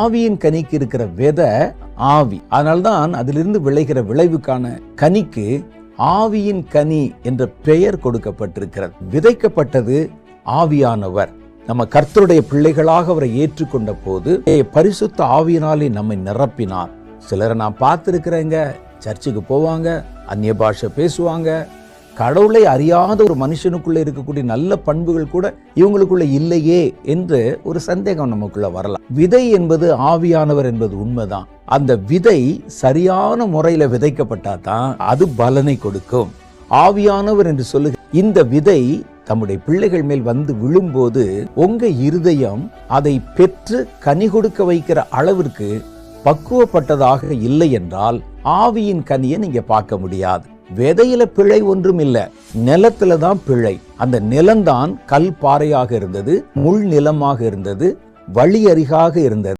ஆவியின் கனிக்கு இருக்கிற விதை ஆவி. அதனால்தான் அதிலிருந்து விளைகிற விளைவுக்கான கனிக்கு ஆவியின் கனி என்ற பெயர் கொடுக்கப்பட்டிருக்கிறது. விதைக்கப்பட்டது ஆவியானவர். நம்ம கர்த்தருடைய பிள்ளைகளாக அவரை ஏற்றுக்கொண்ட போது பரிசுத்த ஆவியினாலே நம்மை நிரப்பினார். சிலரை நான் பார்த்திருக்கிறேங்க, சர்ச்சுக்கு போவாங்க, அந்நிய பாஷை பேசுவாங்க, கடவுளை அறியாத ஒரு மனுஷனுக்குள்ள இருக்கக்கூடிய நல்ல பண்புகள் கூட இவங்களுக்குள்ள இல்லையே என்று ஒரு சந்தேகம் நமக்குள்ள வரலாம். விதை என்பது ஆவியானவர் என்பது உண்மைதான். அந்த விதை சரியான முறையில விதைக்கப்பட்டா தான் அது பலனை கொடுக்கும். ஆவியானவர் என்று சொல்லுகிற இந்த விதை தம்முடைய பிள்ளைகள் மேல் வந்து விழும்போது உங்க இருதயம் அதை பெற்று கனி கொடுக்க வைக்கிற அளவிற்கு பக்குவப்பட்டதாக இல்லை என்றால் ஆவியின் கனியை நீங்க பார்க்க முடியாது. விதையில பிழை ஒன்றும் இல்லை, நிலத்துல தான் பிழை. அந்த நிலம்தான் கல் பாறையாக இருந்தது, முள் நிலமாக இருந்தது, வழி அருகாக இருந்தது.